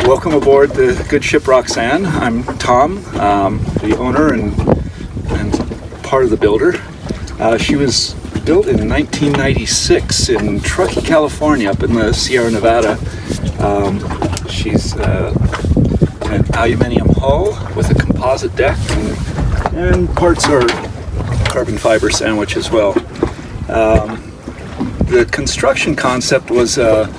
Welcome aboard the good ship Roxanne. I'm Tom, the owner and part of the builder. She was built in 1996 in Truckee, California, up in the Sierra Nevada. She's an aluminium hull with a composite deck, and parts are carbon fiber sandwich as well. The construction concept was a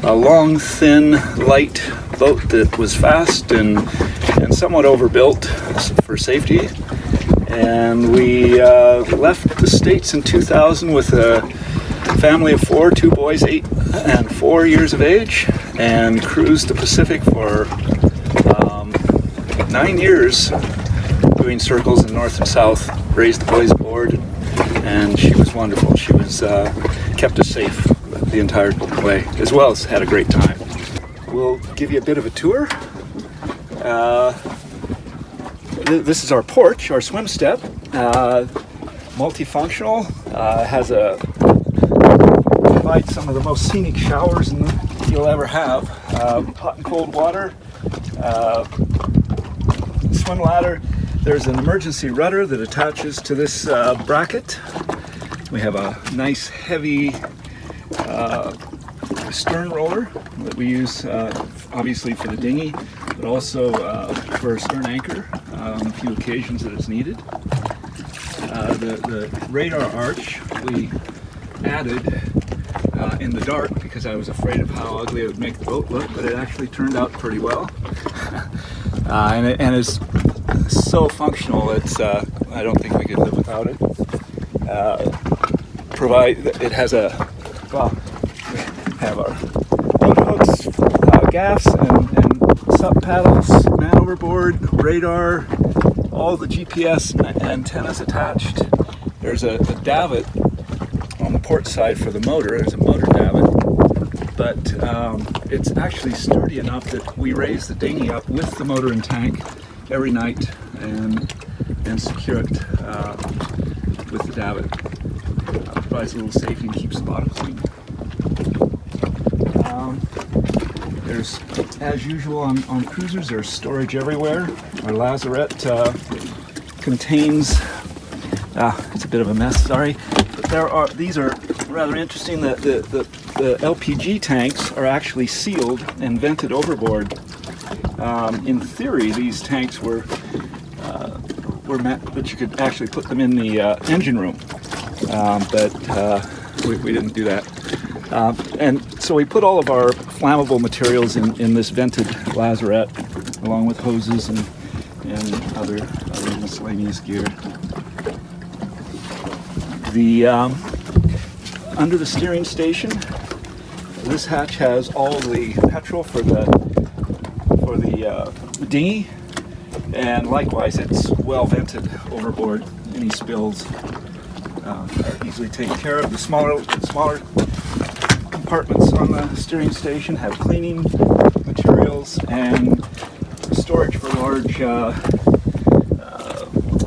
long, thin, light boat that was fast and somewhat overbuilt for safety. And we left the States in 2000 with a family of four, 2 boys, 8 and 4 years of age, and cruised the Pacific for 9 years, doing circles in north and south, raised the boys aboard, and she was wonderful. She was kept us safe the entire way, as well as had a great time. We'll give you a bit of a tour. This is our porch, our swim step. Multifunctional, provides some of the most scenic showers you'll ever have. Hot and cold water, swim ladder. There's an emergency rudder that attaches to this bracket. We have a nice heavy stern roller that we use obviously for the dinghy, but also for a stern anchor on a few occasions that it's needed. The radar arch we added in the dark because I was afraid of how ugly it would make the boat look, but it actually turned out pretty well. and it's so functional, I don't think we could live without it. It has we have our boat hooks, gaffs, and sup paddles, man overboard, radar, all the GPS antennas attached. There's a davit on the port side for the motor. There's a motor davit, but it's actually sturdy enough that we raise the dinghy up with the motor and tank every night and secure it with the davit. Provides a little safety and keeps the bottom clean. There's, as usual on cruisers, there's storage everywhere. Our lazarette contains, it's a bit of a mess, sorry. But these are rather interesting. The LPG tanks are actually sealed and vented overboard. In theory, these tanks were meant that you could actually put them in the engine room, but we didn't do that. And so we put all of our flammable materials in this vented lazarette, along with hoses and other miscellaneous gear. Under the steering station, this hatch has all the petrol for the dinghy, and likewise it's well vented overboard. Any spills are easily taken care of. The smaller compartments on the steering station have cleaning materials and storage for large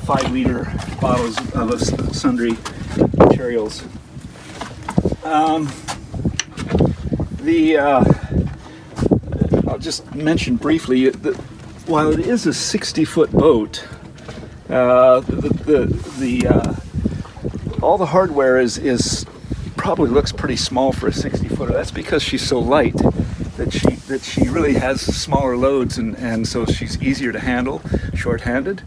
5-liter bottles of sundry materials. I'll just mention briefly that while it is a 60-foot boat, all the hardware is probably looks pretty small for a 60-footer. That's because she's so light that she really has smaller loads, and so she's easier to handle, short-handed.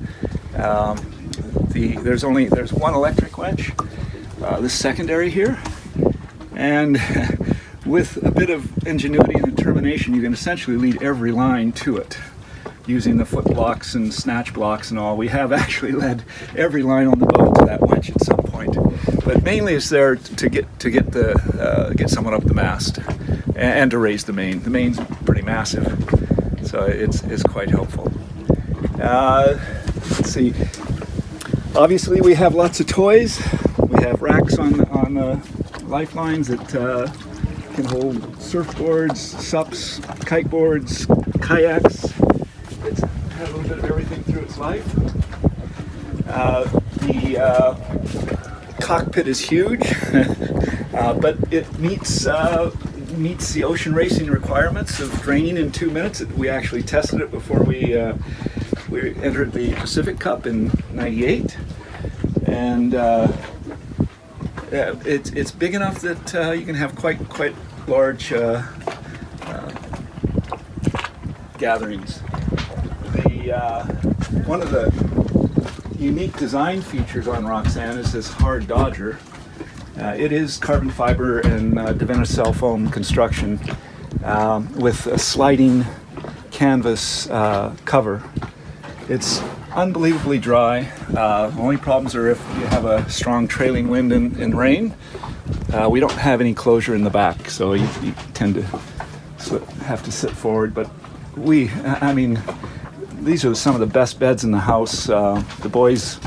There's one electric winch, this secondary here, and with a bit of ingenuity and determination, you can essentially lead every line to it using the foot blocks and snatch blocks and all. We have actually led every line on the boat to that winch at some point, but mainly it's there to get someone up the mast and to raise the main. The main's pretty massive, so it's quite helpful. Let's see. Obviously, we have lots of toys. We have racks on the lifelines that can hold surfboards, sups, kiteboards, kayaks. It's had a little bit of everything through its life. The cockpit is huge, but it meets meets the ocean racing requirements of draining in 2 minutes. We actually tested it before we entered the Pacific Cup in '98, and it's big enough that you can have quite large gatherings. One of the unique design features on Roxanne is this hard dodger. It is carbon fiber and Devenacell foam construction with a sliding canvas cover. It's unbelievably dry. Only problems are if you have a strong trailing wind and rain. We don't have any closure in the back, so you tend to have to sit forward. But these are some of the best beds in the house. The boys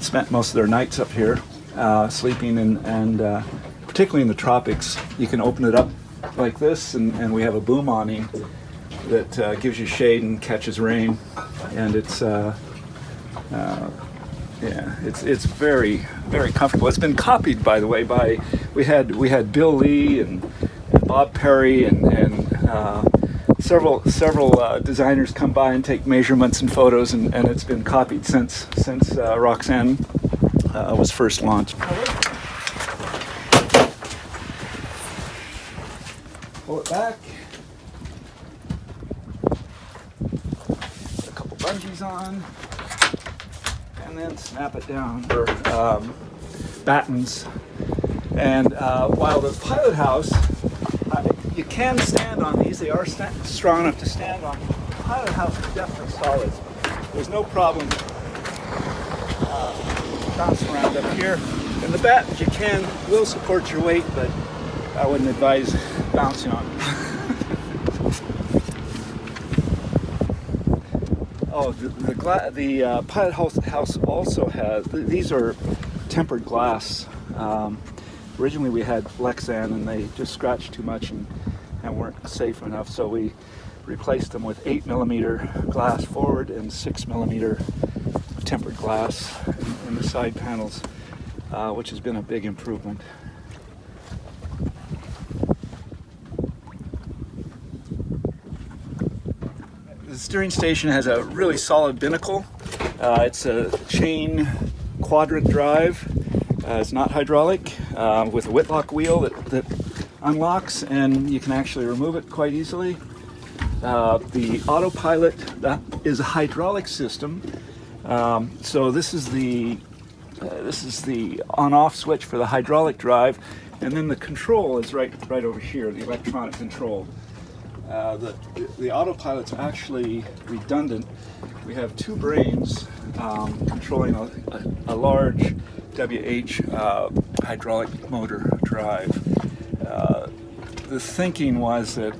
spent most of their nights up here sleeping, and particularly in the tropics, you can open it up like this, and we have a boom awning that gives you shade and catches rain, and it's very, very comfortable. It's been copied, by the way, by we had Bill Lee and Bob Perry and several designers come by and take measurements and photos, and it's been copied since Roxanne was first launched. Pull it back. Put a couple bungees on, and then snap it down, or battens. And while the pilot house, you can stand on these. They are strong enough to stand on. The pilot house is definitely solid. There's no problem bouncing around up here. And the battens will support your weight, but I wouldn't advise bouncing on them. Oh, the pilot house also has, these are tempered glass. Originally we had Lexan, and they just scratched too much and weren't safe enough, so we replaced them with 8mm glass forward and 6mm tempered glass in the side panels, which has been a big improvement. The steering station has a really solid binnacle. It's a chain quadrant drive. It's not hydraulic, with a Whitlock wheel that unlocks, and you can actually remove it quite easily. The autopilot, that is a hydraulic system. So this is the on-off switch for the hydraulic drive, and then the control is right over here, the electronic control. The autopilot's actually redundant. We have two brains controlling a large WH hydraulic motor drive. The thinking was that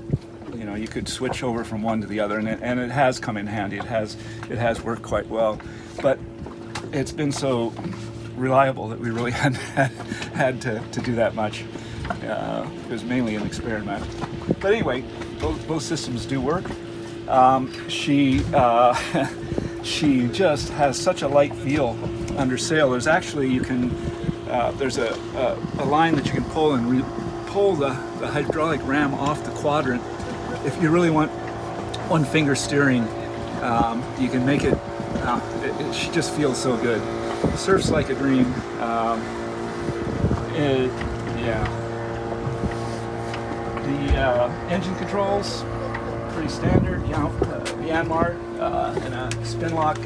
you could switch over from one to the other, and it has come in handy. It has worked quite well, but it's been so reliable that we really hadn't had to do that much. It was mainly an experiment, but anyway, both systems do work. She just has such a light feel under sail. There's actually there's a line that you can pull and pull the hydraulic ram off the quadrant. If you really want one finger steering, you can make it. She just feels so good. Surf's like a dream. The engine controls, pretty standard. Myanmar and a spin lock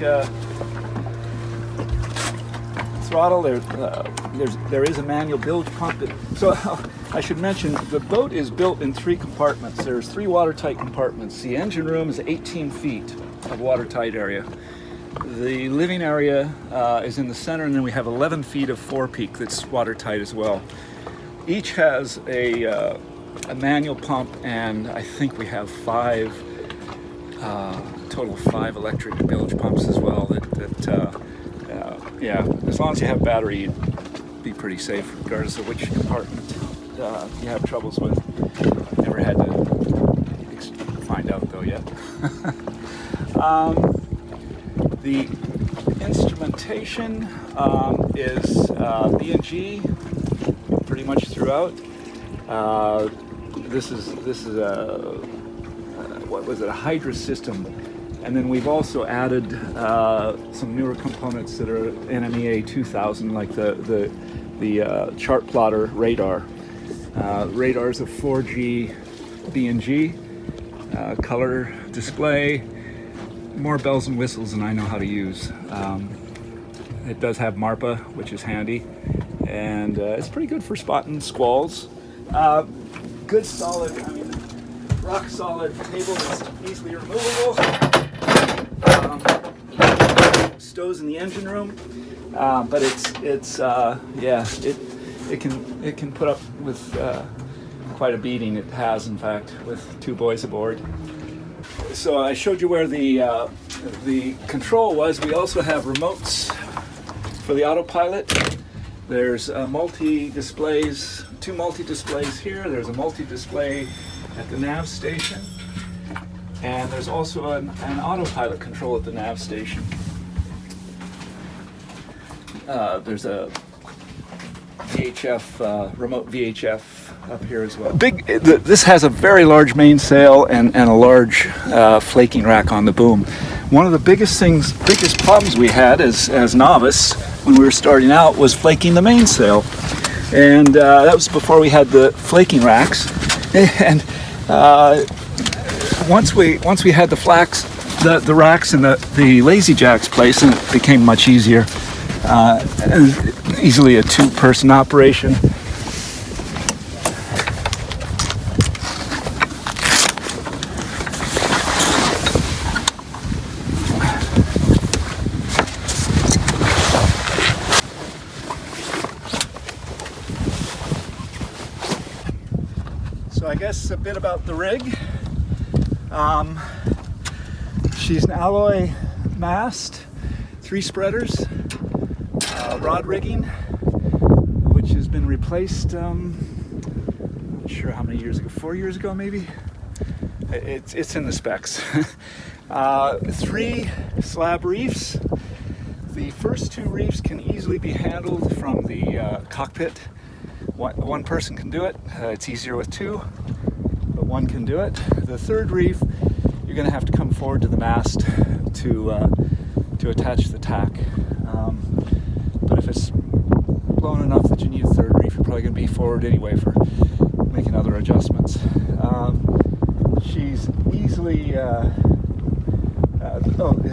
throttle. There is a manual bilge pump. So I should mention, the boat is built in 3 compartments. There's 3 watertight compartments. The engine room is 18 feet of watertight area. The living area is in the center, and then we have 11 feet of forepeak that's watertight as well. Each has a manual pump, and I think we have 5 total 5 electric bilge pumps as well. As long as you have battery, you'd be pretty safe regardless of which compartment you have troubles with. Never had to find out though yet. The instrumentation is B&G pretty much throughout. this is a what was it, a Hydra system, and then we've also added some newer components that are NMEA 2000, like the chart plotter radar. Radar's a 4G B&G, color display, more bells and whistles than I know how to use. It does have MARPA, which is handy, and it's pretty good for spotting squalls. Good solid, I mean, rock solid table that's easily removable. Stows in the engine room, but it can put up with quite a beating. It has, in fact, with 2 boys aboard. So I showed you where the control was. We also have remotes for the autopilot. There's multi-displays, 2 multi-displays here. There's a multi-display at the nav station. And there's also an autopilot control at the nav station. There's a VHF, remote VHF up here as well. This has a very large mainsail and a large flaking rack on the boom. One of the biggest problems we had as novice when we were starting out was flaking the mainsail. And that was before we had the flaking racks. And once we had the racks and the lazy jacks placed, and it became much easier. And easily a 2-person operation. So I guess a bit about the rig. She's an alloy mast, 3 spreaders, rod rigging, which has been replaced, I'm not sure how many years ago, 4 years ago maybe? It's in the specs. 3 slab reefs. The first 2 reefs can easily be handled from the cockpit. One person can do it. It's easier with 2, but 1 can do it. The 3rd reef, you're going to have to come forward to the mast to attach the tack. But if it's blown enough that you need a 3rd reef, you're probably going to be forward anyway for making other adjustments. She's easily, it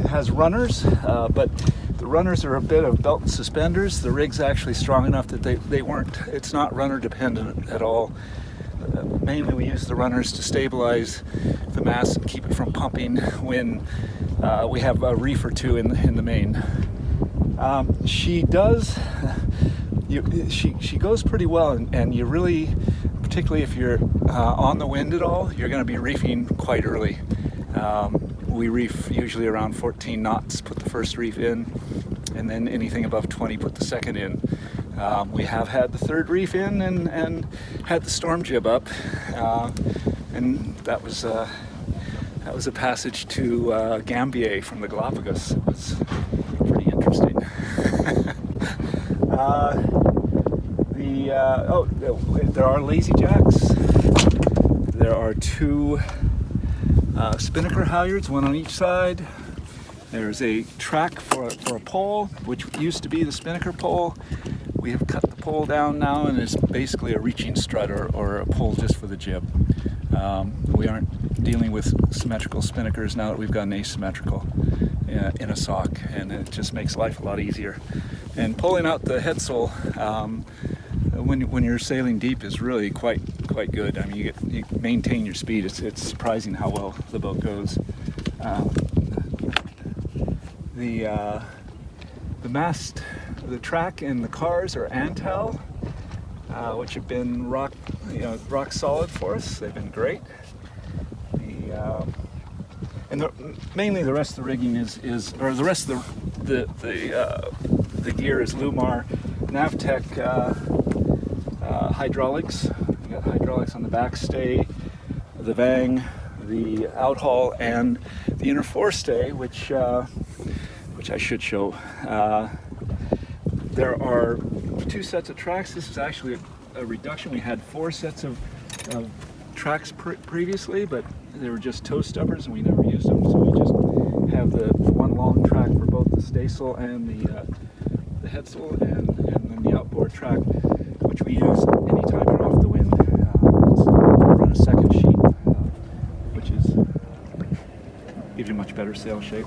has runners, but the runners are a bit of belt and suspenders. The rig's actually strong enough that it's not runner dependent at all. Mainly we use the runners to stabilize the mast and keep it from pumping when we have a reef or 2 in the main. She does, she goes pretty well, and you really, particularly if you're on the wind at all, you're going to be reefing quite early. We reef usually around 14 knots, put the first reef in, and then anything above 20, put the second in. We have had the 3rd reef in and had the storm jib up, and that was a passage to Gambier from the Galapagos. It was pretty interesting. There are lazy jacks. There are 2 spinnaker halyards, 1 on each side. There's a track for a pole, which used to be the spinnaker pole. We have cut the pole down now, and it's basically a reaching strut or a pole just for the jib. We aren't dealing with symmetrical spinnakers now that we've got an asymmetrical in a sock, and it just makes life a lot easier. And pulling out the headsail when you're sailing deep is really quite good. I mean, you maintain your speed. It's surprising how well the boat goes. The mast, the track, and the cars are Antal, which have been rock solid for us. They've been great. Mainly the rest of the rigging or the rest of the gear is Lumar Navtec hydraulics. We got hydraulics on the backstay, the vang, the outhaul, and the inner forestay, which I should show. There are 2 sets of tracks. This is actually a reduction. We had 4 sets of tracks previously, but they were just toe stubbers and we never used them, so we just have the one long track for both the staysail and the headsail, and then the outboard track, which we use anytime you're off the wind. Run a second sheet, which gives you much better sail shape.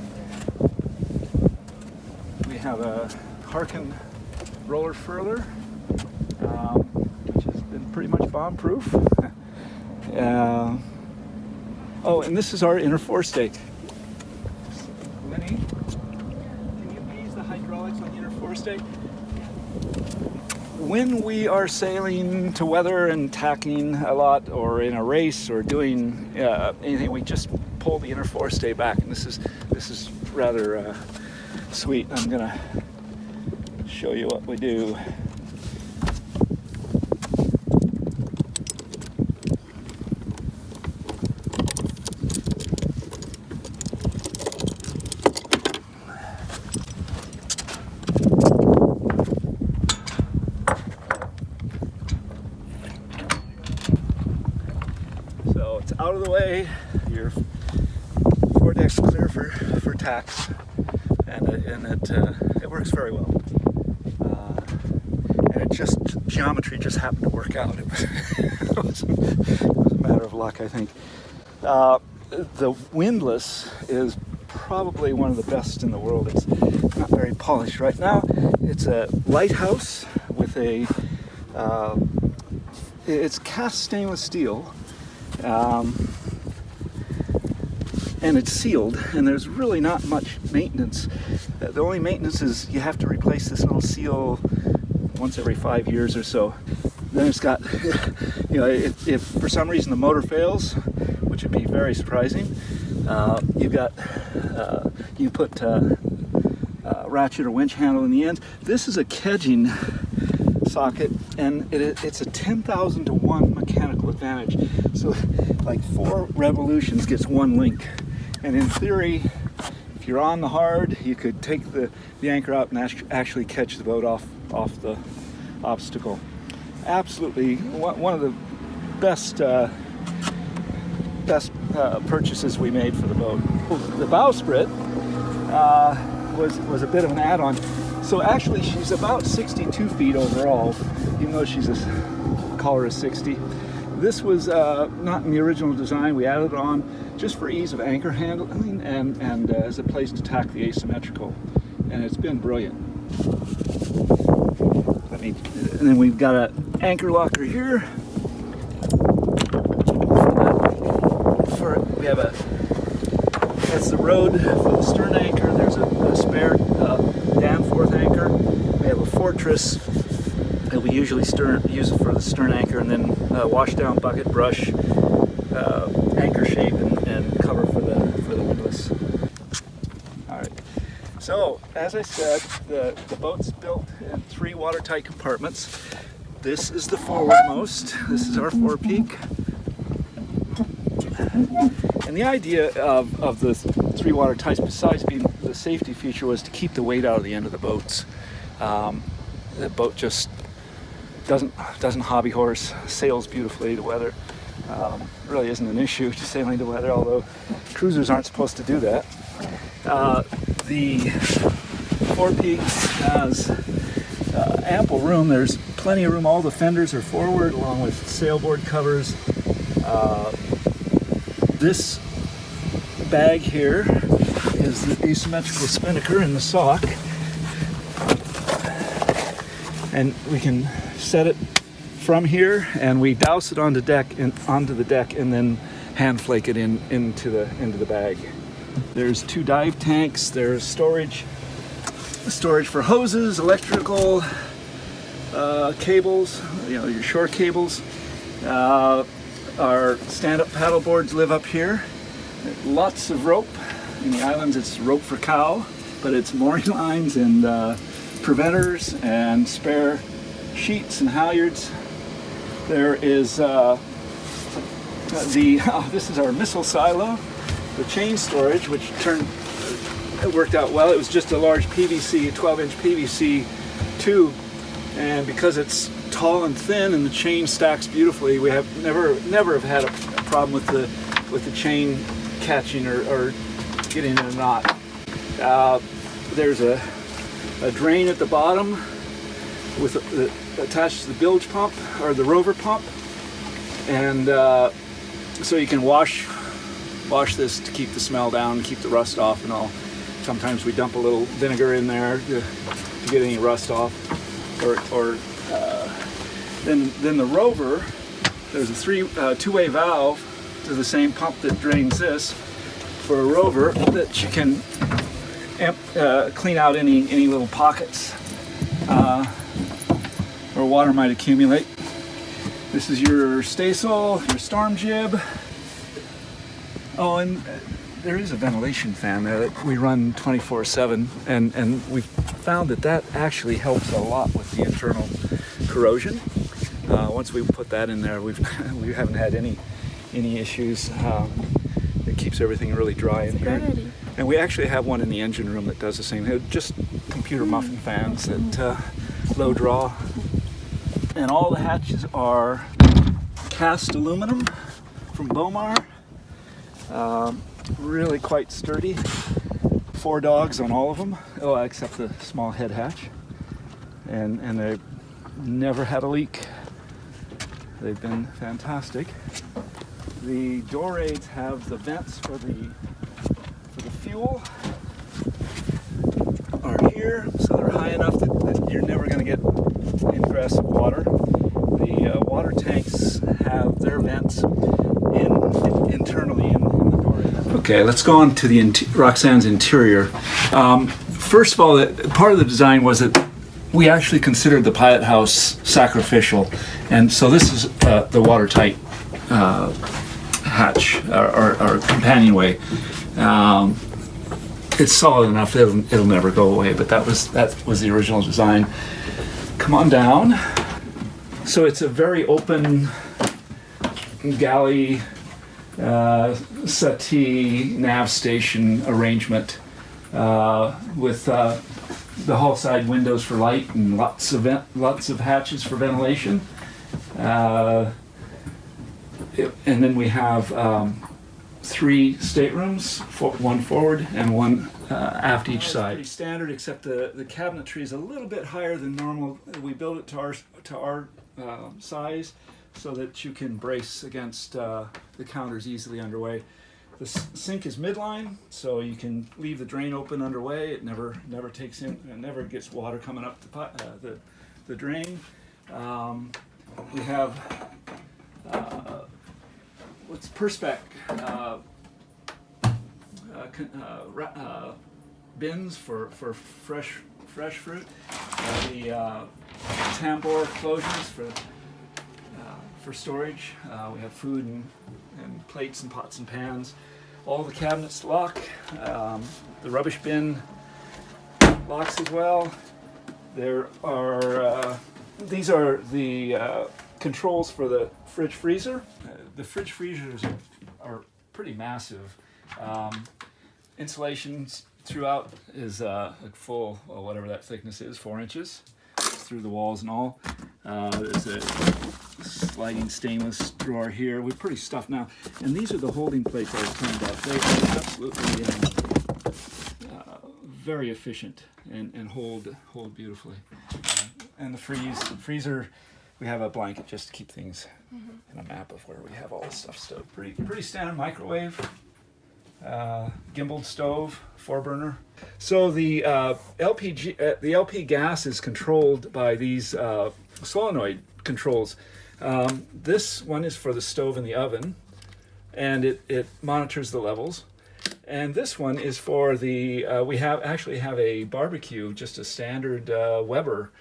We have a Harkin roller furler, which has been pretty much bomb-proof. Oh, and this is our inner forestay. Lenny, can you ease the hydraulics on the inner forestay? When we are sailing to weather and tacking a lot, or in a race, or doing anything, we just pull the inner forestay back, and this is rather sweet. I'm gonna show you what we do. Out of the way, your foredeck's clear for tacks, and it works very well. And geometry just happened to work out. It was a matter of luck, I think. The windlass is probably one of the best in the world. It's not very polished right now. It's a lighthouse with it's cast stainless steel. And it's sealed, and there's really not much maintenance. The only maintenance is you have to replace this little seal once every 5 years or so. Then it's got, if for some reason the motor fails, which would be very surprising, you put ratchet or winch handle in the end. This is a kedging socket, and it's a 10,000 to 1 mechanical advantage. So like 4 revolutions gets 1 link. And in theory, if you're on the hard, you could take the anchor out and actually catch the boat off the obstacle. Absolutely one of the best purchases we made for the boat. The bowsprit was a bit of an add-on. So actually she's about 62 feet overall, even though she's call her a 60. This was not in the original design. We added it on just for ease of anchor handling and as a place to tack the asymmetrical, and it's been brilliant. And then we've got an anchor locker here. That's the rode for the stern anchor. There's a spare Danforth anchor. We have a Fortress that we usually use it for the stern anchor, and then wash down bucket, brush, anchor shape, and cover for the windlass. All right. So as I said, the boat's built in 3 watertight compartments. This is the forwardmost. This is our forepeak. And the idea of the 3 watertights, besides being the safety feature, was to keep the weight out of the end of the boats. The boat just doesn't hobby horse, sails beautifully to weather. Really isn't an issue to sailing to weather, although cruisers aren't supposed to do that. The forepeak has ample room. There's plenty of room. All the fenders are forward, along with sailboard covers. This bag here is the asymmetrical spinnaker in the sock, and we can set it from here, and we douse it onto the deck, and then hand flake it into the bag. There's 2 dive tanks. There's storage for hoses, electrical cables, your shore cables. Our stand-up paddle boards live up here. Lots of rope. In the islands, it's rope for cow, but it's mooring lines and preventers and spare sheets and halyards. There is this is our missile silo, the chain storage, which it worked out well. It was just a large PVC, 12-inch PVC tube, and because it's tall and thin, and the chain stacks beautifully. We have never have had a problem with the chain catching or getting in a knot. There's a drain at the bottom with attached to the bilge pump or the rover pump, and so you can wash this to keep the smell down, keep the rust off and all. Sometimes we dump a little vinegar in there to get any rust off. Then the rover, there's a two-way valve to the same pump that drains this for a rover that you can clean out any little pockets where water might accumulate. This is your staysail, your storm jib. Oh, and there is a ventilation fan there that we run 24/7, and we found that actually helps a lot with the internal corrosion. Once we put that in there, we haven't had any issues. It keeps everything really dry in here. And we actually have one in the engine room that does the same. They're just computer muffin fans that low draw. And all the hatches are cast aluminum from Bomar. Really quite sturdy. 4 dogs on all of them, except the small head hatch. And they've never had a leak. They've been fantastic. The door aids have the vents for the fuel are here, so they're high enough that you're never going to get ingress of water. The water tanks have their vents internally in the door aid. Okay, let's go on to the Roxanne's interior. First of all, part of the design was that we actually considered the pilot house sacrificial, and so this is the watertight hatch or companionway. It's solid enough; it'll never go away. But that was the original design. Come on down. So it's a very open galley settee nav station arrangement with the hull side windows for light and lots of hatches for ventilation. And then we have 3 staterooms, one forward and one aft each side. Pretty standard, except the cabinetry is a little bit higher than normal. We built it to our size so that you can brace against the counters easily underway. The sink is midline, so you can leave the drain open underway. It never takes in, it never gets water coming up the drain. We have what's Perspex bins for fresh fruit. The tambour closures for storage. We have food and plates and pots and pans. All the cabinets lock. The rubbish bin locks as well. There are these are the controls for the fridge freezer. The fridge freezers are pretty massive. Insulation throughout is full, whatever that thickness is, 4 inches through the walls and all. There's a sliding stainless drawer here. We're pretty stuffed now. And these are the holding plates I was talking about. They are absolutely very efficient and hold beautifully. And the freezer, we have a blanket just to keep things and a map of where we have all this stuff stowed. Pretty standard microwave. Gimbaled stove, 4-burner. So the LP gas is controlled by these solenoid controls. This one is for the stove and the oven, and it monitors the levels. And this one is for the we actually have a barbecue, just a standard Weber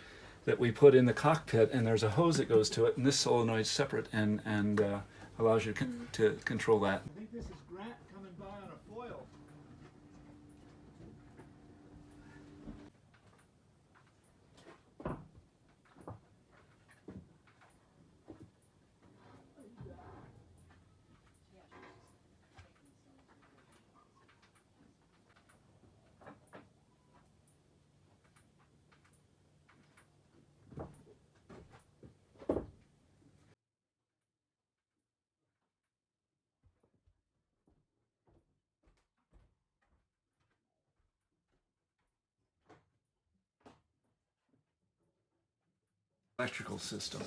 that we put in the cockpit, and there's a hose that goes to it, and this solenoid is separate and allows you to control that. I think this is Grant coming by on a foil. electrical system.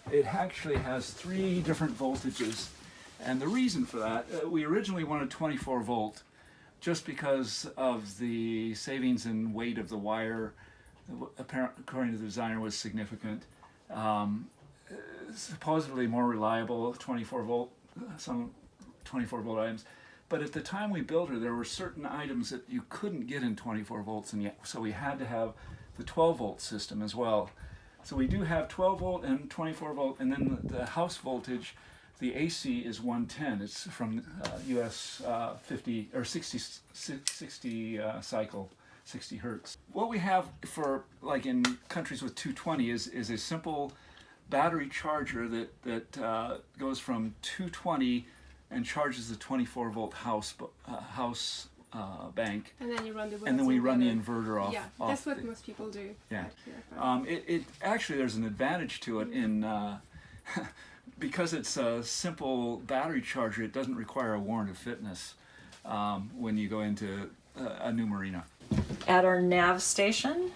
It actually has 3 different voltages, and the reason for that, we originally wanted 24 volt just because of the savings in weight of the wire, according to the designer, was significant. Supposedly more reliable, 24 volt, some 24 volt items. But at the time we built her, there were certain items that you couldn't get in 24 volts, and yet, so we had to have the 12 volt system as well. So we do have 12 volt and 24 volt, and then the house voltage, the AC is 110. It's from US 50 or 60 cycle, 60 hertz. What we have for, like in countries with 220, is a simple battery charger that goes from 220 and charges the 24 volt house bank. And then you run the and then we run the inverter off. Yeah, that's what most people do. Yeah. It actually, there's an advantage to it in because it's a simple battery charger. It doesn't require a warrant of fitness when you go into a new marina. At our nav station.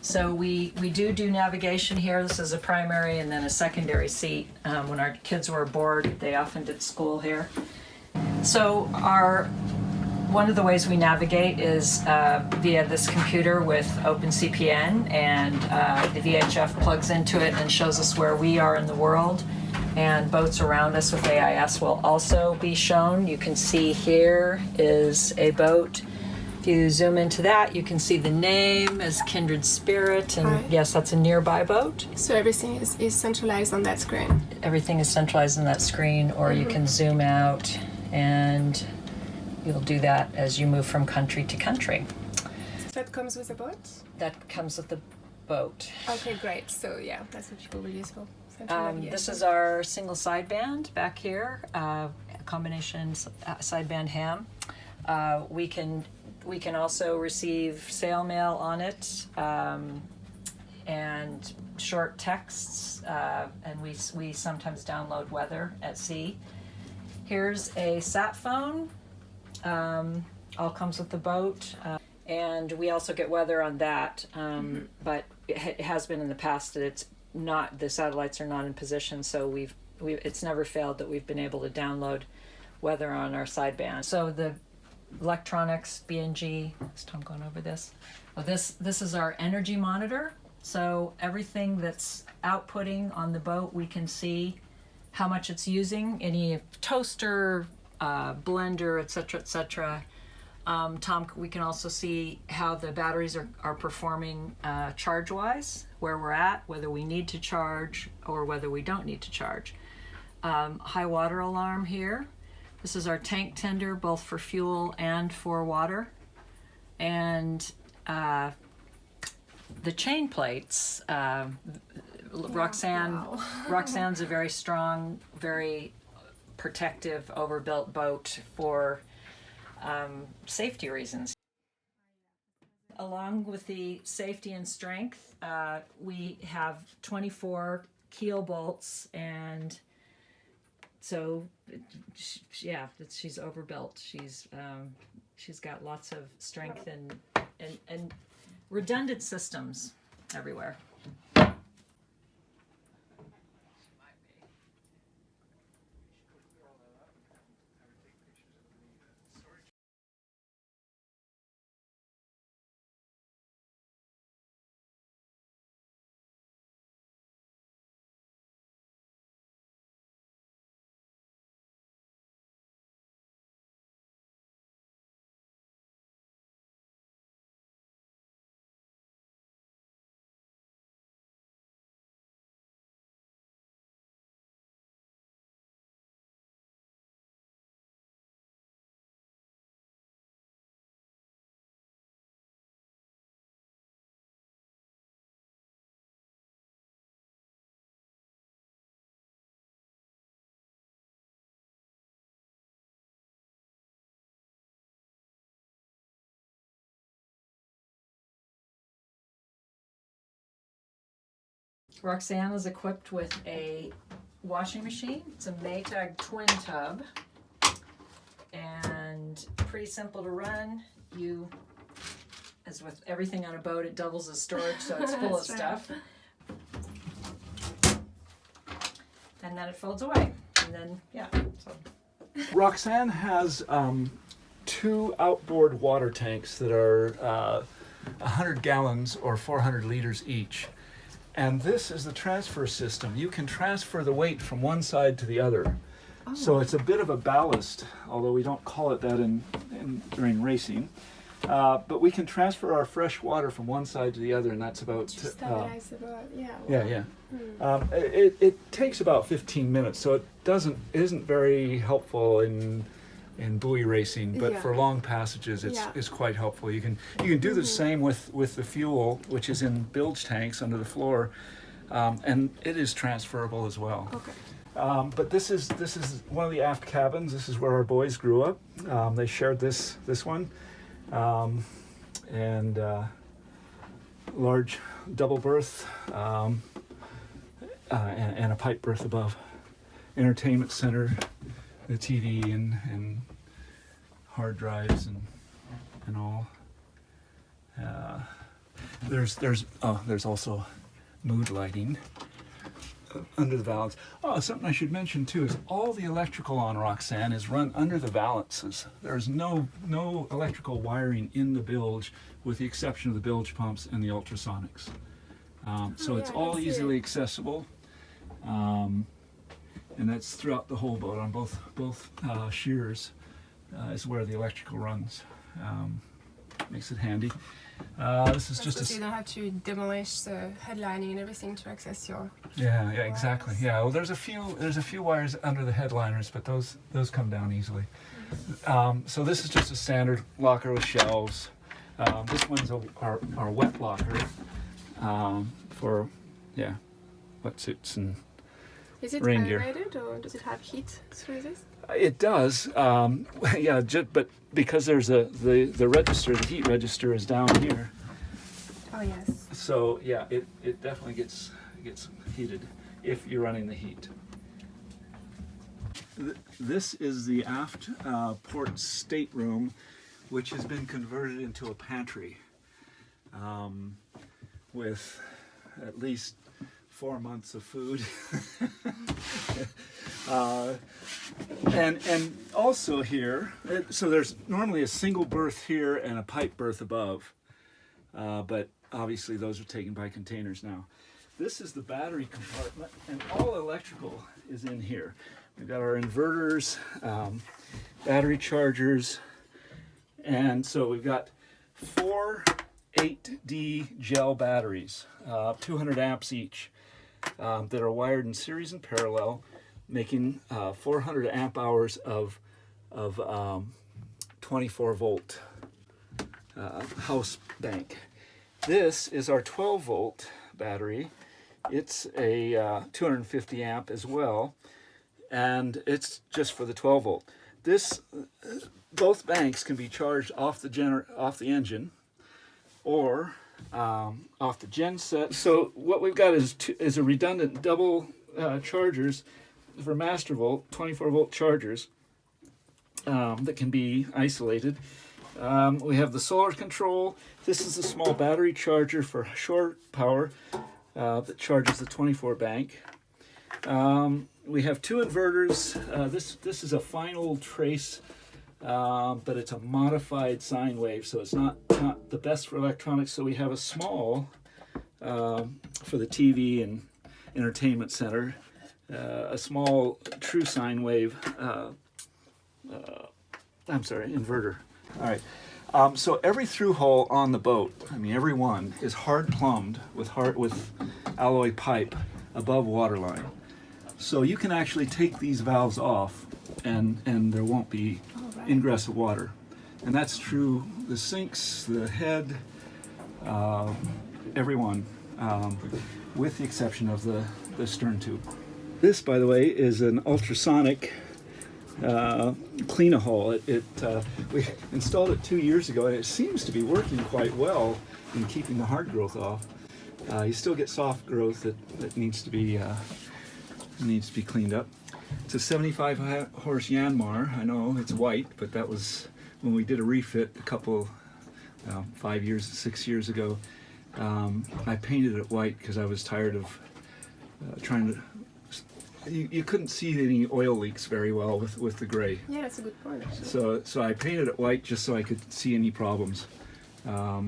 So we do navigation here. This is a primary and then a secondary seat. When our kids were bored, they often did school here. So one of the ways we navigate is via this computer with OpenCPN, and the VHF plugs into it and shows us where we are in the world. And boats around us with AIS will also be shown. You can see here is a boat. If you zoom into that, you can see the name as Kindred Spirit, and right. Yes, that's a nearby boat. So everything is centralized on that screen? Everything is centralized on that screen, or you can zoom out, and you'll do that as you move from country to country. That comes with the boat? That comes with the boat. Okay, great. So yeah, that's what people will use for. This is our single sideband back here, combination sideband ham. We can also receive sail mail on it, and short texts, and we sometimes download weather at sea. Here's a sat phone, all comes with the boat, and we also get weather on that, but it has been in the past that it's not, the satellites are not in position, so it's never failed that we've been able to download weather on our sideband. So the electronics, BNG, is Tom going over this? Oh, this is our energy monitor. So everything that's outputting on the boat, we can see how much it's using, any toaster, blender, etc., etc. Tom, we can also see how the batteries are performing charge-wise, where we're at, whether we need to charge or whether we don't need to charge. High water alarm here. This is our tank tender, both for fuel and for water. And the chain plates, Roxanne's a very strong, very protective, overbuilt boat for safety reasons. Along with the safety and strength, we have 24 keel bolts, and so yeah, she's overbuilt. She's got lots of strength and redundant systems everywhere. Roxanne is equipped with a washing machine. It's a Maytag twin tub, and pretty simple to run. You as with everything on a boat, it doubles as storage, so it's full of That's right. stuff. And then it folds away. And then, yeah, so. Roxanne has 2 outboard water tanks that are 100 gallons or 400 liters each. And this is the transfer system. You can transfer the weight from one side to the other. Oh. So it's a bit of a ballast, although we don't call it that during racing. But we can transfer our fresh water from one side to the other, and that's about... To stabilize the boat, yeah. Yeah. It takes about 15 minutes, so it isn't very helpful in buoy racing, but Yeah. for long passages, it's quite helpful. You can do the same with the fuel, which is in bilge tanks under the floor, and it is transferable as well. Okay. But this is one of the aft cabins. This is where our boys grew up. They shared this one, and large double berth. And a pipe berth above. Entertainment center, the TV and hard drives and all. There's also mood lighting under the valance. Oh, something I should mention too is all the electrical on Roxanne is run under the valances. There's no electrical wiring in the bilge, with the exception of the bilge pumps and the ultrasonics. So it's all easily accessible, and that's throughout the whole boat on both shears is where the electrical runs. Makes it handy. This is just So you don't have to demolish the headlining and everything to access your... yeah, exactly. Yeah, well, there's a few wires under the headliners, but those come down easily. So this is just a standard locker with shelves. This one's our wet locker. For wetsuits and Is it reindeer. aerated or does it have heat through this? It does, but because there's the register, the heat register is down here. Oh yes. So yeah, it definitely gets heated if you're running the heat. This is the aft port stateroom, which has been converted into a pantry. With at least 4 months of food. And also here, so there's normally a single berth here and a pipe berth above, but obviously those are taken by containers now. This is the battery compartment, and all electrical is in here. We've got our inverters, battery chargers, and so we've got 4 8D gel batteries, 200 amps each, that are wired in series and parallel, making 400 amp hours of 24 volt house bank. This is our 12 volt battery. It's a 250 amp as well, and it's just for the 12 volt. Both banks can be charged off the engine, or off the gen set. So what we've got is a redundant double chargers for master volt, 24 volt chargers that can be isolated. We have the solar control. This is a small battery charger for shore power that charges the 24 bank. We have 2 inverters. This is a final trace, but it's a modified sine wave, so it's not the best for electronics. So we have a small for the TV and entertainment center, a small true sine wave, inverter. All right. So every through hole on the boat, every one, is hard plumbed with alloy pipe above waterline. So you can actually take these valves off, and there won't be ingress of water. And that's true. The sinks, the head, every one, with the exception of the stern tube. This, by the way, is an ultrasonic clean-a-hole. We installed it 2 years ago, and it seems to be working quite well in keeping the hard growth off. You still get soft growth that needs to be cleaned up. It's a 75 horse Yanmar. I know it's white, but that was when we did a refit 5 years, 6 years ago. I painted it white because I was tired of trying to. You couldn't see any oil leaks very well with the gray. Yeah, that's a good point, actually. So I painted it white just so I could see any problems. Yeah.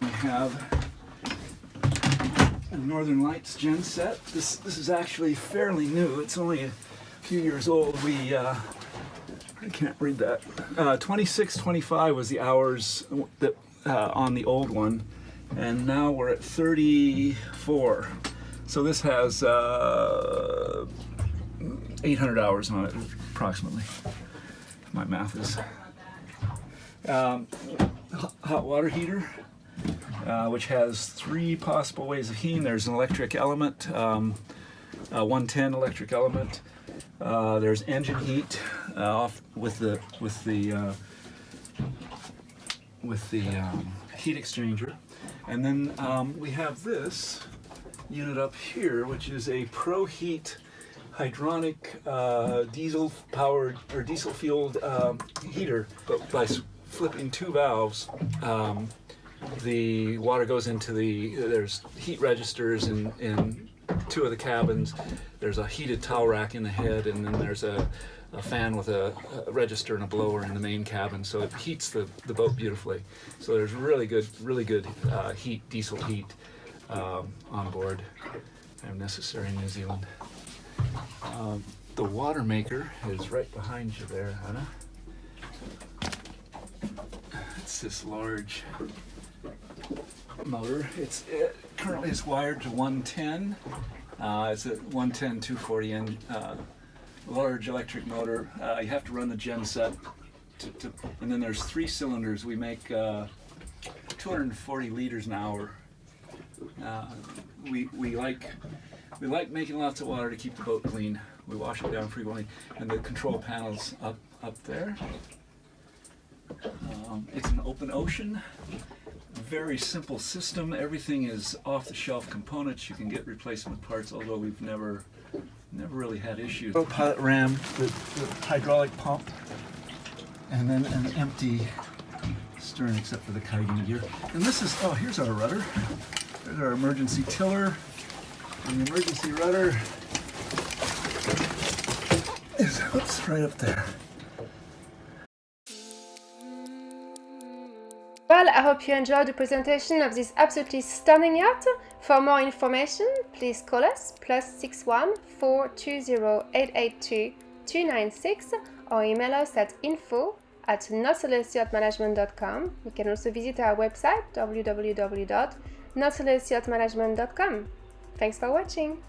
We have a Northern Lights gen set. This is actually fairly new. It's only a few years old. I can't read that. 26.25 was the hours that on the old one, and now we're at 34. So this has 800 hours on it, approximately. My math is. Hot water heater, which has 3 possible ways of heating. There's an electric element, 110 electric element. There's engine heat off with the heat exchanger, and then we have this unit up here, which is a ProHeat hydronic diesel-powered or diesel-fueled heater. But by flipping 2 valves, the water goes into there's heat registers in 2 of the cabins. There's a heated towel rack in the head, and then there's a fan with a register and a blower in the main cabin, so it heats the boat beautifully. So there's really good diesel heat on board, and necessary in New Zealand. The water maker is right behind you there, Hannah. It's this large motor. It currently is wired to 110. It's a 110 240 engine, large electric motor. You have to run the gen set, and then there's 3 cylinders. We make 240 liters an hour. We like making lots of water to keep the boat clean. We wash it down frequently, and the control panel's up there. It's an open ocean. Very simple system. Everything is off-the-shelf components. You can get replacement parts, although we've never really had issues. Pilot ram, the hydraulic pump, and then an empty stern except for the kiting gear. And this is, here's our rudder. There's our emergency tiller. And the emergency rudder is, right up there. Well, I hope you enjoyed the presentation of this absolutely stunning yacht. For more information, please call us +61 420 882 296 or email us at info@nautilusyachtmanagement.com. You can also visit our website www.nautilusyachtmanagement.com. Thanks for watching.